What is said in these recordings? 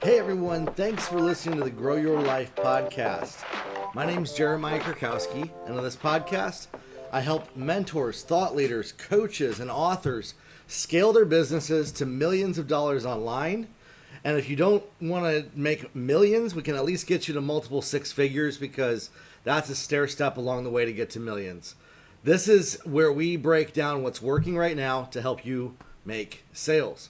Hey everyone, thanks for listening to the Grow Your Life podcast. My name's Jeremiah Krakowski, and on this podcast, I help mentors, thought leaders, coaches, and authors scale their businesses to millions of dollars online. And if you don't want to make millions, we can at least get you to multiple six figures, because that's a stair step along the way to get to millions. This is where we break down what's working right now to help you make sales.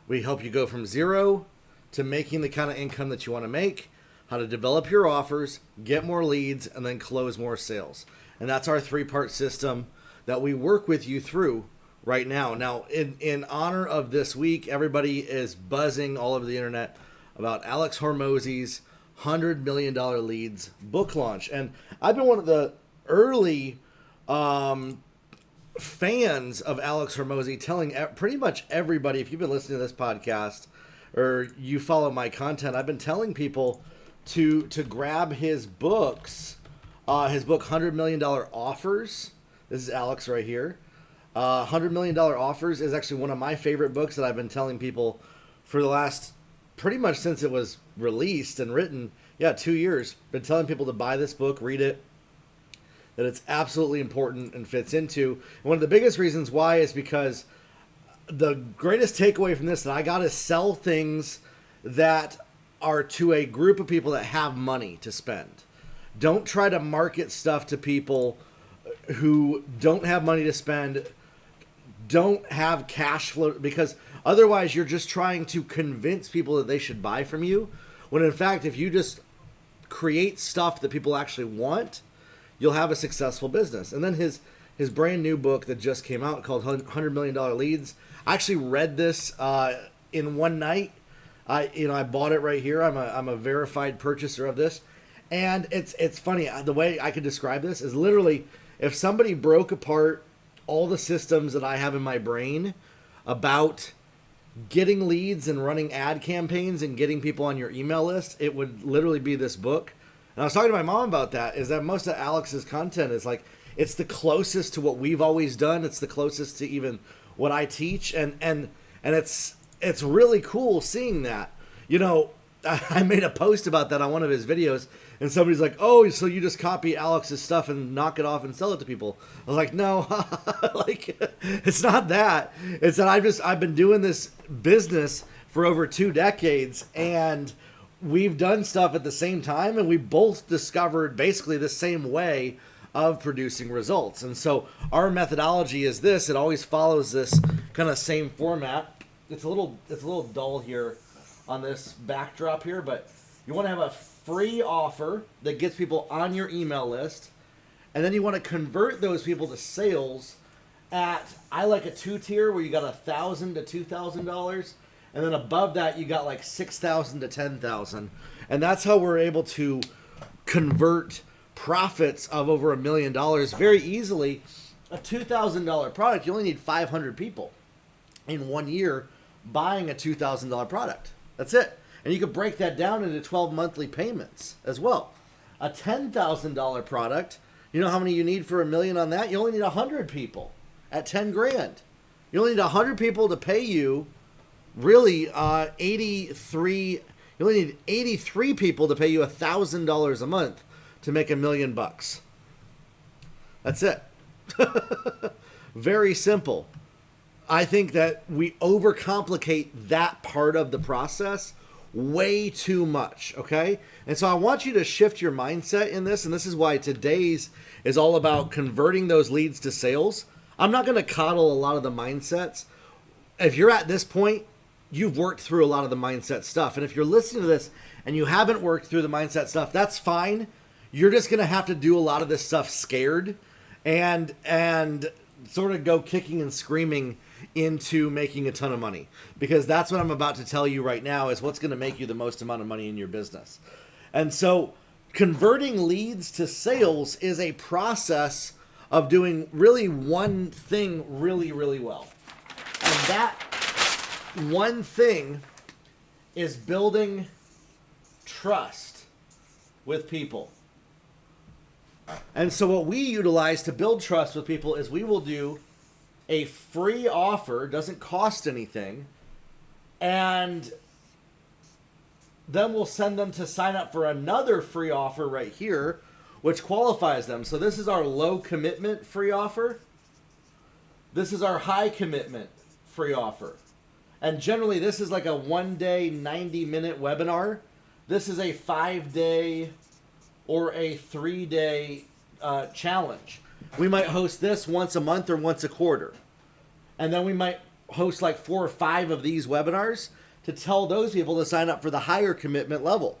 We help you go from zero to making the kind of income that you want to make, how to develop your offers, get more leads, and then close more sales. And that's our three-part system that we work with you through right now. Now, in honor of this week, everybody is buzzing all over the internet about Alex Hormozi's $100 million leads book launch. And I've been one of the early fans of Alex Hormozi, telling pretty much everybody, if you've been listening to this podcast or you follow my content, I've been telling people to grab his books, his book, $100 Million Offers. This is Alex right here. $100 Million Offers is actually one of my favorite books that I've been telling people for the last, pretty much since it was released and written. 2 years. Been telling people to buy this book, read it, that it's absolutely important and fits into. And one of the biggest reasons why is because the greatest takeaway from this, that I got to sell things that are to a group of people that have money to spend. Don't try to market stuff to people who don't have money to spend, don't have cash flow, because otherwise you're just trying to convince people that they should buy from you. When in fact, if you just create stuff that people actually want, you'll have a successful business. And then his brand new book that just came out called $100 Million Leads. I actually read this in one night. I bought it right here. I'm a verified purchaser of this. And it's funny. The way I could describe this is literally, if somebody broke apart all the systems that I have in my brain about getting leads and running ad campaigns and getting people on your email list, it would literally be this book. And I was talking to my mom about that, is that most of Alex's content is like, it's the closest to what we've always done. It's the closest to even what I teach. And it's really cool seeing that. I made a post about that on one of his videos, and somebody's like, "Oh, so you just copy Alex's stuff and knock it off and sell it to people?" I was like, "No, it's not that. It's that I've been doing this business for over 2 decades, and we've done stuff at the same time, and we both discovered basically the same way of producing results. And so our methodology is this. It always follows this kind of same format. It's a little dull here on this backdrop here, but you want to have a free offer that gets people on your email list, and then you want to convert those people to sales at, I like a 2-tier where you got $1,000 to $2,000, and then above that you got like $6,000 to $10,000, and that's how we're able to convert profits of over $1 million very easily. A $2,000 product, you only need 500 people in 1 year buying a $2,000 product. That's it. And you could break that down into 12 monthly payments as well. A $10,000 product, you know how many you need for $1 million on that? You only need 100 people at 10 grand. You only need 100 people to pay you really 83. You only need 83 people to pay you $1,000 a month to make $1 million bucks. That's it. Very simple. I think that we overcomplicate that part of the process way too much, okay? And so I want you to shift your mindset in this, and this is why today's is all about converting those leads to sales. I'm not going to coddle a lot of the mindsets. If you're at this point, you've worked through a lot of the mindset stuff. And if you're listening to this and you haven't worked through the mindset stuff, that's fine. You're just going to have to do a lot of this stuff scared and sort of go kicking and screaming into making a ton of money, because that's what I'm about to tell you right now is what's going to make you the most amount of money in your business. And so converting leads to sales is a process of doing really one thing really, really well. And that one thing is building trust with people. And so what we utilize to build trust with people is we will do a free offer, doesn't cost anything, and then we'll send them to sign up for another free offer right here, which qualifies them. So this is our low commitment free offer. This is our high commitment free offer. And generally this is like a 1-day, 90-minute webinar. This is a 5-day or a 3-day challenge. We might host this once a month or once a quarter. And then we might host like 4 or 5 of these webinars to tell those people to sign up for the higher commitment level.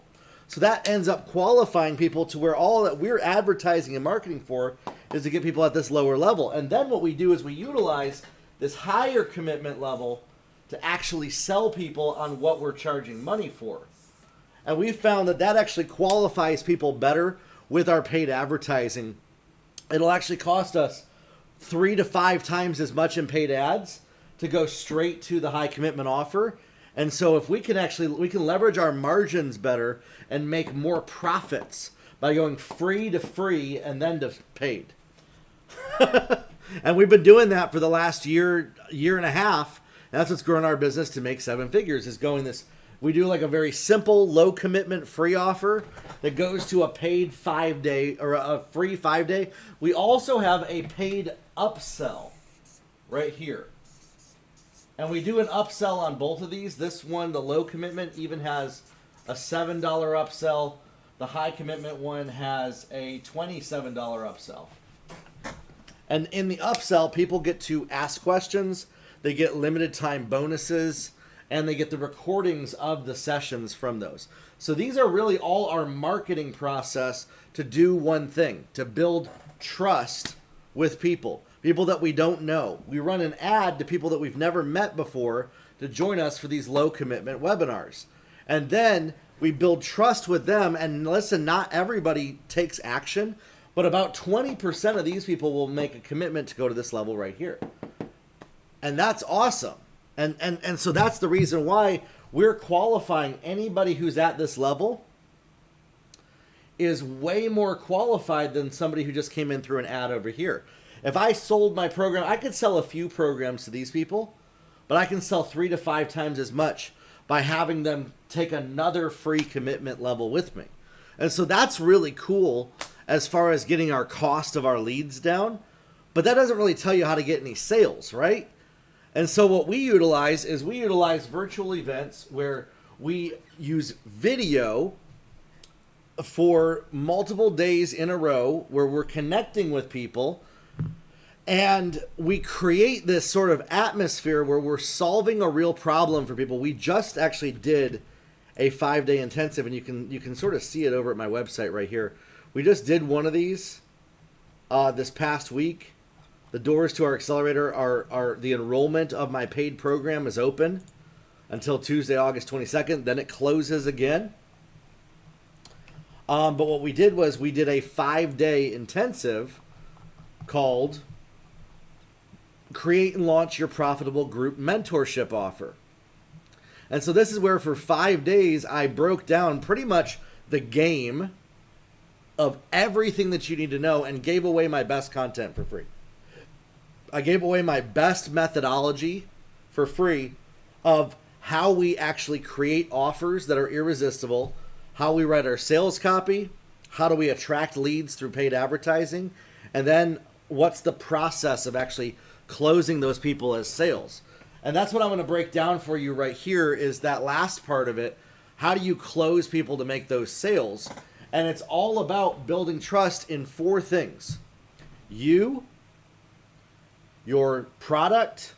So that ends up qualifying people to where all that we're advertising and marketing for is to get people at this lower level. And then what we do is we utilize this higher commitment level to actually sell people on what we're charging money for. And we found that that actually qualifies people better with our paid advertising. It'll actually cost us 3 to 5 times as much in paid ads to go straight to the high commitment offer. And so if we can leverage our margins better and make more profits by going free to free and then to paid. And we've been doing that for the last year and a half. And that's what's growing our business to make 7 figures, is going this. We do like a very simple, low commitment free offer that goes to a paid 5-day or a free 5-day. We also have a paid upsell right here. And we do an upsell on both of these. This one, the low commitment, even has a $7 upsell. The high commitment one has a $27 upsell. And in the upsell, people get to ask questions. They get limited time bonuses. And they get the recordings of the sessions from those. So these are really all our marketing process to do one thing, to build trust with people that we don't know. We run an ad to people that we've never met before to join us for these low commitment webinars. And then we build trust with them. And listen, not everybody takes action, but about 20% of these people will make a commitment to go to this level right here. And that's awesome. And so that's the reason why we're qualifying anybody who's at this level is way more qualified than somebody who just came in through an ad over here. If I sold my program, I could sell a few programs to these people, but I can sell 3 to 5 times as much by having them take another free commitment level with me. And so that's really cool as far as getting our cost of our leads down, but that doesn't really tell you how to get any sales, right? And so what we utilize is virtual events where we use video for multiple days in a row where we're connecting with people, and we create this sort of atmosphere where we're solving a real problem for people. We just actually did a 5-day intensive, and you can sort of see it over at my website right here. We just did one of these this past week. The doors to our accelerator are the enrollment of my paid program is open until Tuesday, August 22nd. Then it closes again. But what we did was we did a 5-day intensive called Create and Launch Your Profitable Group Mentorship Offer. And so this is where for 5 days I broke down pretty much the game of everything that you need to know and gave away my best content for free. I gave away my best methodology for free of how we actually create offers that are irresistible, how we write our sales copy, how do we attract leads through paid advertising, and then what's the process of actually closing those people as sales. And that's what I'm going to break down for you right here is that last part of it. How do you close people to make those sales? And it's all about building trust in 4 things. You, your product,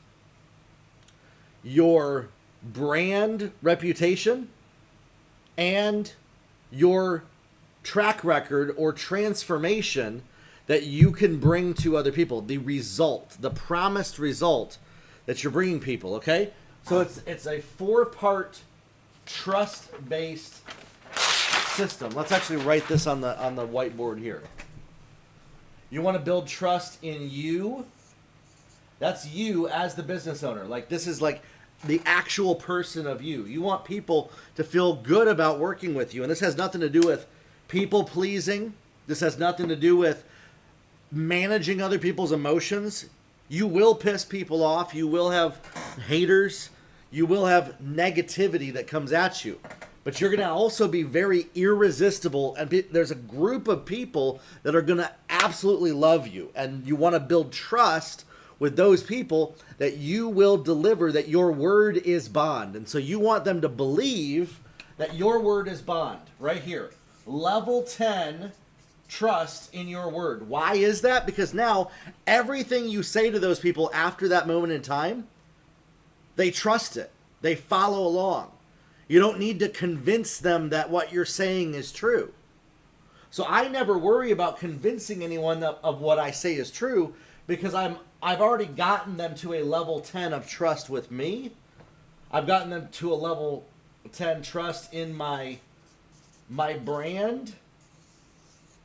your brand reputation, and your track record or transformation that you can bring to other people. The result, the promised result that you're bringing people, okay? So it's a 4-part trust-based system. Let's actually write this on the whiteboard here. You want to build trust in you. That's you as the business owner. Like this is like the actual person of you. You want people to feel good about working with you. And this has nothing to do with people pleasing. This has nothing to do with managing other people's emotions. You will piss people off. You will have haters. You will have negativity that comes at you. But you're going to also be very irresistible. And there's a group of people that are going to absolutely love you. And you want to build trust with those people that you will deliver, that your word is bond. And so you want them to believe that your word is bond. Right here. Level 10, trust in your word. Why is that? Because now everything you say to those people after that moment in time, they trust it. They follow along. You don't need to convince them that what you're saying is true. So I never worry about convincing anyone of what I say is true, because I've already gotten them to a level 10 of trust with me. I've gotten them to a level 10 trust in my brand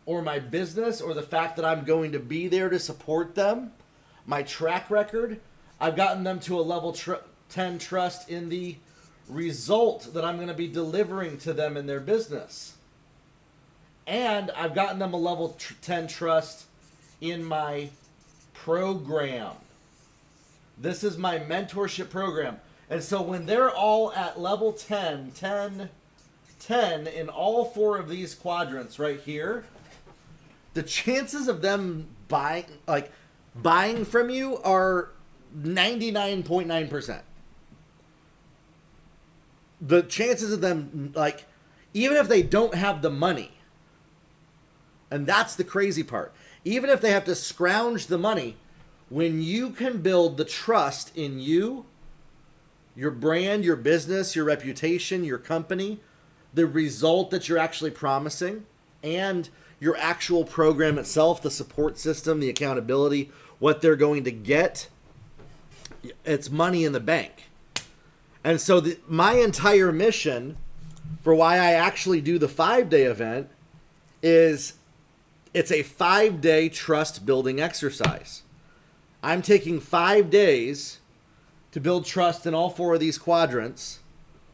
or my business, or the fact that I'm going to be there to support them. My track record, I've gotten them to a level 10 trust in the result that I'm going to be delivering to them in their business. And I've gotten them a level 10 trust in my program. This is my mentorship program. And so when they're all at level 10 in all 4 of these quadrants right here, the chances of them buying from you are 99.9%. The chances of them, even if they don't have the money, and that's the crazy part, even if they have to scrounge the money, when you can build the trust in you, your brand, your business, your reputation, your company, the result that you're actually promising, and your actual program itself, the support system, the accountability, what they're going to get, it's money in the bank. And so my entire mission for why I actually do the 5-day event is it's a 5-day trust building exercise. I'm taking 5 days to build trust in all 4 of these quadrants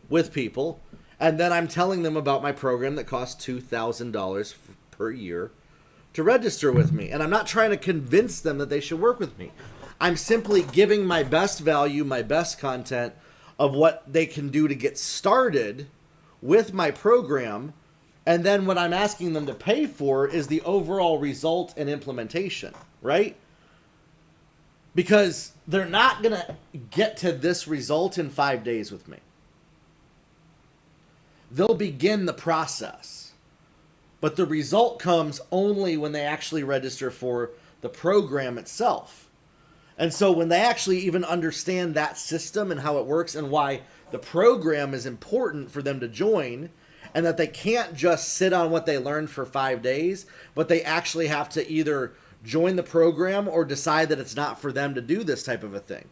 with people. And then I'm telling them about my program that costs $2,000 per year to register with me. And I'm not trying to convince them that they should work with me. I'm simply giving my best value, my best content of what they can do to get started with my program. And then what I'm asking them to pay for is the overall result and implementation, right? Because they're not going to get to this result in 5 days with me. They'll begin the process. But the result comes only when they actually register for the program itself. And so when they actually even understand that system and how it works and why the program is important for them to join, and that they can't just sit on what they learned for 5 days, but they actually have to either join the program or decide that it's not for them to do this type of a thing.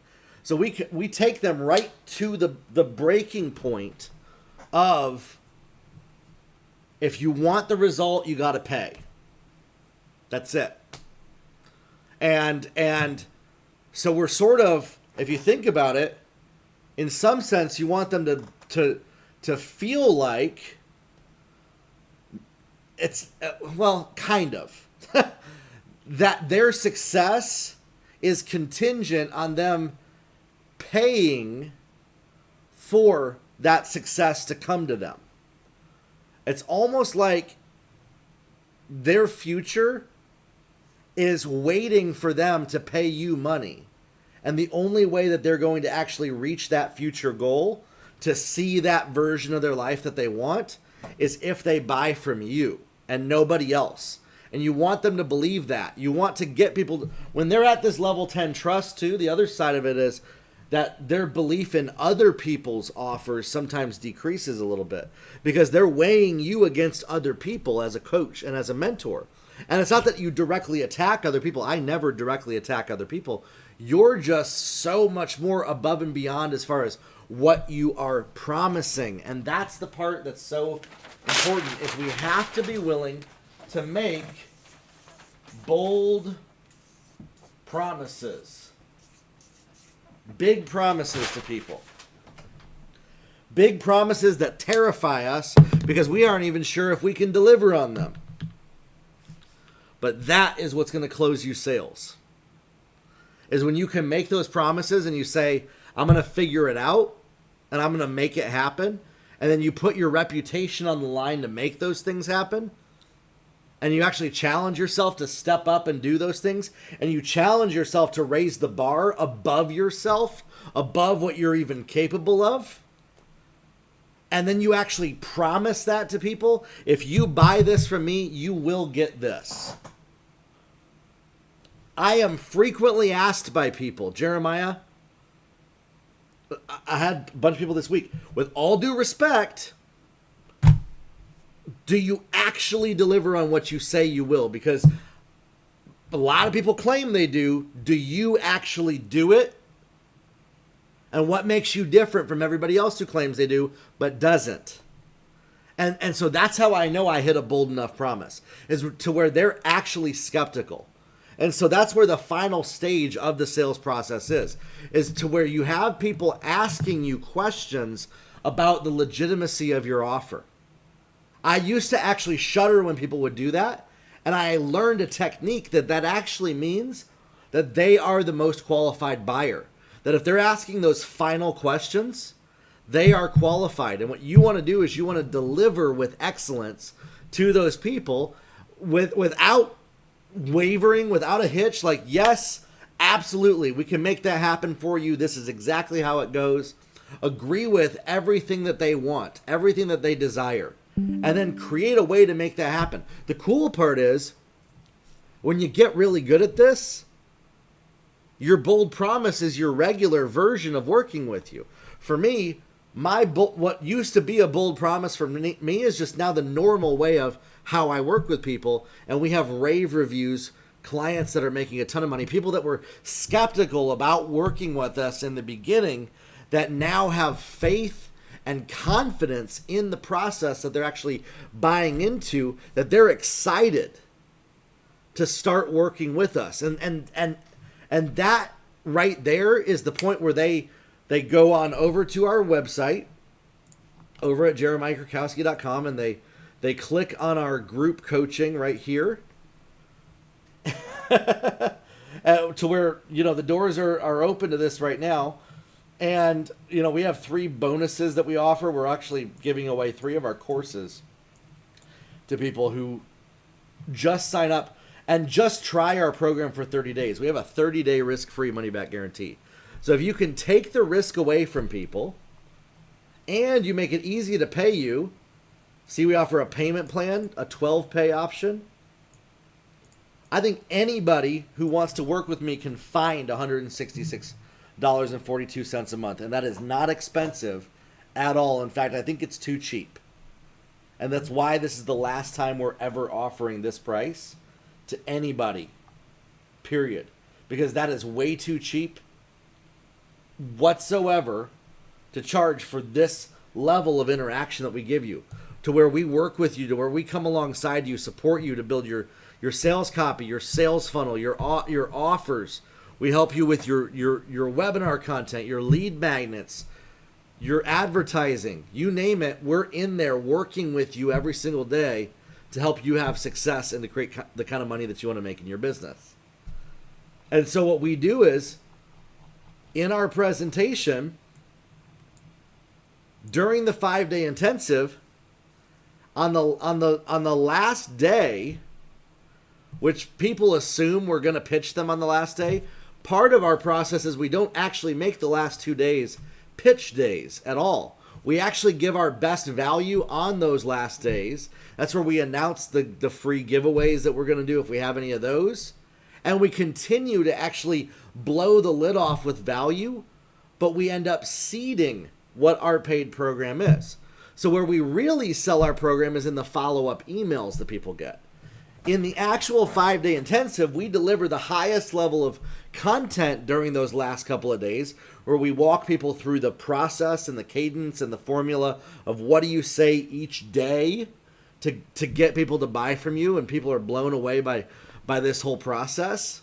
So we take them right to the breaking point of, if you want the result, you got to pay. That's it. And so we're sort of, if you think about it, in some sense, you want them to feel like it's, well, kind of, that their success is contingent on them paying for that success to come to them. It's almost like their future is waiting for them to pay you money. And the only way that they're going to actually reach that future goal, to see that version of their life that they want, is if they buy from you and nobody else. And you want them to believe that. You want to get people, when they're at this level 10 trust too, the other side of it is that their belief in other people's offers sometimes decreases a little bit, because they're weighing you against other people as a coach and as a mentor. And it's not that you directly attack other people. I never directly attack other people. You're just so much more above and beyond as far as what you are promising. And that's the part that's so important, is we have to be willing to make bold promises. Big promises to people. Big promises that terrify us because we aren't even sure if we can deliver on them. But that is what's going to close you sales. Is when you can make those promises and you say, I'm going to figure it out and I'm going to make it happen. and then you put your reputation on the line to make those things happen, and you actually challenge yourself to step up and do those things, and you challenge yourself to raise the bar above yourself, above what you're even capable of, and then you actually promise that to people, if you buy this from me, you will get this. I am frequently asked by people, Jeremiah, I had a bunch of people this week, with all due respect, do you actually deliver on what you say you will? Because a lot of people claim they do. Do you actually do it? And what makes you different from everybody else who claims they do but doesn't? And so that's how I know I hit a bold enough promise, is to where they're actually skeptical. And so that's where the final stage of the sales process is to where you have people asking you questions about the legitimacy of your offer. I used to actually shudder when people would do that, and I learned a technique that actually means that they are the most qualified buyer. That if they're asking those final questions, they are qualified. And what you want to do is you want to deliver with excellence to those people without wavering, without a hitch, like, yes, absolutely, we can make that happen for you. This is exactly how it goes. Agree with everything that they want, everything that they desire, and then create a way to make that happen. The cool part is, when you get really good at this, your bold promise is your regular version of working with you. For me, what used to be a bold promise for me is just now the normal way of how I work with people. And we have rave reviews, clients that are making a ton of money, people that were skeptical about working with us in the beginning that now have faith and confidence in the process that they're actually buying into, that they're excited to start working with us. And that right there is the point where they go on over to our website, over at jeremiahkrakowski.com, and they click on our group coaching right here. To where, the doors are open to this right now. And, we have 3 bonuses that we offer. We're actually giving away 3 of our courses to people who just sign up and just try our program for 30 days. We have a 30-day risk-free money-back guarantee. So if you can take the risk away from people and you make it easy to pay you, see, we offer a payment plan, a 12-pay option. I think anybody who wants to work with me can find $166.42 a month, and that is not expensive at all. In fact, I think it's too cheap. And that's why this is the last time we're ever offering this price to anybody, period. Because that is way too cheap whatsoever to charge for this level of interaction that we give you, to where we work with you, to where we come alongside you, support you to build your sales copy, your sales funnel, your offers. We help you with your webinar content, your lead magnets, your advertising, you name it. We're in there working with you every single day to help you have success and to create the kind of money that you want to make in your business. And so what we do is, in our presentation, during the 5-day intensive, on the last day, which people assume we're going to pitch them on the last day, part of our process is we don't actually make the last 2 days pitch days at all. We actually give our best value on those last days. That's where we announce the free giveaways that we're going to do if we have any of those. And we continue to actually blow the lid off with value, but we end up seeding what our paid program is. So where we really sell our program is in the follow-up emails that people get. In the actual 5-day intensive, we deliver the highest level of content during those last couple of days, where we walk people through the process and the cadence and the formula of what do you say each day to get people to buy from you, and people are blown away by this whole process.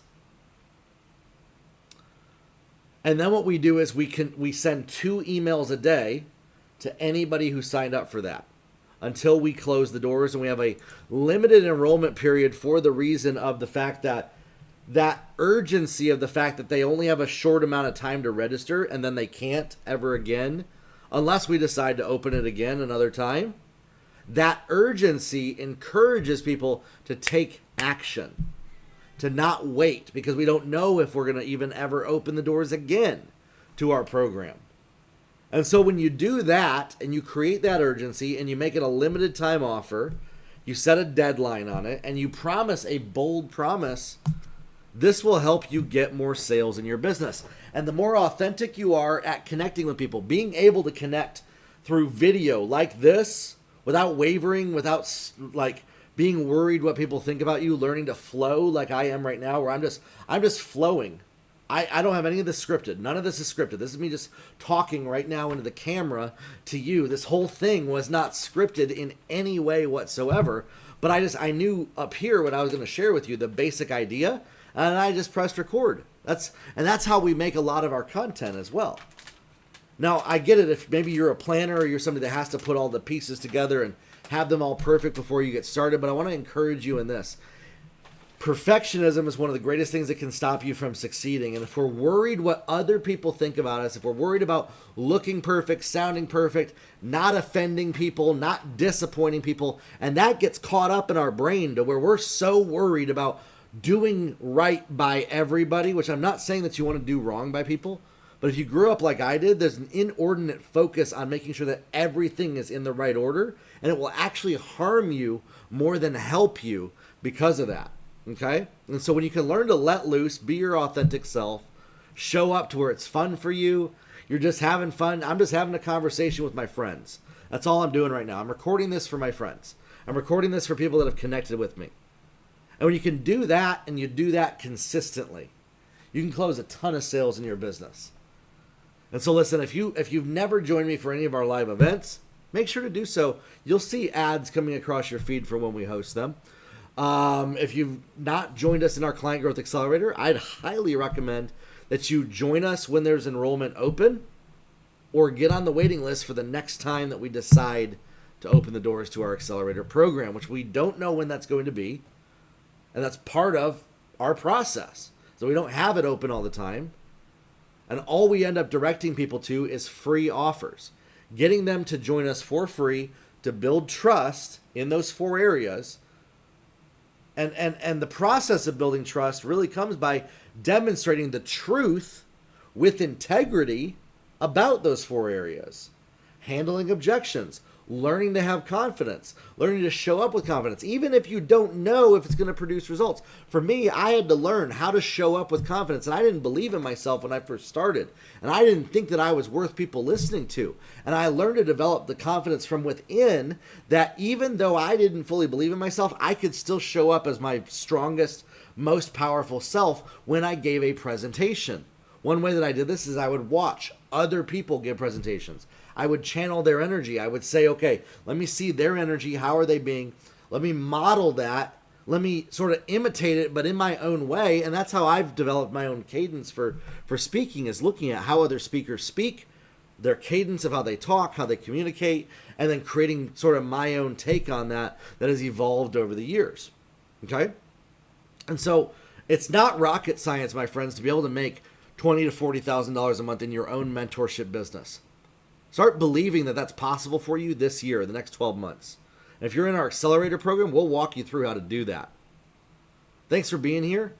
And then what we do is we send 2 emails a day to anybody who signed up for that until we close the doors, and we have a limited enrollment period for the reason of the fact that urgency of the fact that they only have a short amount of time to register and then they can't ever again unless we decide to open it again another time. That urgency encourages people to take action, to not wait, because we don't know if we're going to even ever open the doors again to our program. And so when you do that and you create that urgency and you make it a limited time offer, you set a deadline on it, and you promise a bold promise, this will help you get more sales in your business. And the more authentic you are at connecting with people, being able to connect through video like this without wavering, without like being worried what people think about you, learning to flow like I am right now, where I'm just flowing. I don't have any of this scripted. None of this is scripted. This is me just talking right now into the camera to you. This whole thing was not scripted in any way whatsoever, but I knew up here what I was going to share with you, the basic idea, and I just pressed record. That's how we make a lot of our content as well. Now, I get it if maybe you're a planner or you're somebody that has to put all the pieces together and have them all perfect before you get started, but I want to encourage you in this. Perfectionism is one of the greatest things that can stop you from succeeding. And if we're worried what other people think about us, if we're worried about looking perfect, sounding perfect, not offending people, not disappointing people, and that gets caught up in our brain to where we're so worried about doing right by everybody, which I'm not saying that you want to do wrong by people, but if you grew up like I did, there's an inordinate focus on making sure that everything is in the right order, and it will actually harm you more than help you because of that. Okay? And so when you can learn to let loose, be your authentic self, show up to where it's fun for you, you're just having fun. I'm just having a conversation with my friends. That's all I'm doing right now. I'm recording this for my friends. I'm recording this for people that have connected with me. And when you can do that and you do that consistently, you can close a ton of sales in your business. And so listen, if you've never joined me for any of our live events, make sure to do so. You'll see ads coming across your feed for when we host them. If you've not joined us in our Client Growth Accelerator, I'd highly recommend that you join us when there's enrollment open, or get on the waiting list for the next time that we decide to open the doors to our accelerator program, which we don't know when that's going to be. And that's part of our process. So we don't have it open all the time. And all we end up directing people to is free offers, getting them to join us for free to build trust in those 4 areas. And the process of building trust really comes by demonstrating the truth with integrity about those 4 areas. Handling objections, learning to have confidence, learning to show up with confidence, even if you don't know if it's going to produce results. For me, I had to learn how to show up with confidence, and I didn't believe in myself when I first started, and I didn't think that I was worth people listening to. And I learned to develop the confidence from within that even though I didn't fully believe in myself, I could still show up as my strongest, most powerful self when I gave a presentation. One way that I did this is I would watch other people give presentations. I would channel their energy. I would say, okay, let me see their energy. How are they being? Let me model that. Let me sort of imitate it, but in my own way. And that's how I've developed my own cadence for speaking, is looking at how other speakers speak, their cadence of how they talk, how they communicate, and then creating sort of my own take on that has evolved over the years. Okay? And so it's not rocket science, my friends, to be able to make $20,000 to $40,000 a month in your own mentorship business. Start believing that that's possible for you this year, the next 12 months. And if you're in our accelerator program, we'll walk you through how to do that. Thanks for being here.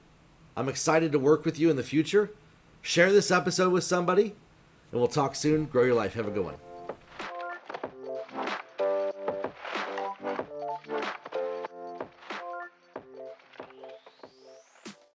I'm excited to work with you in the future. Share this episode with somebody, and we'll talk soon. Grow your life. Have a good one.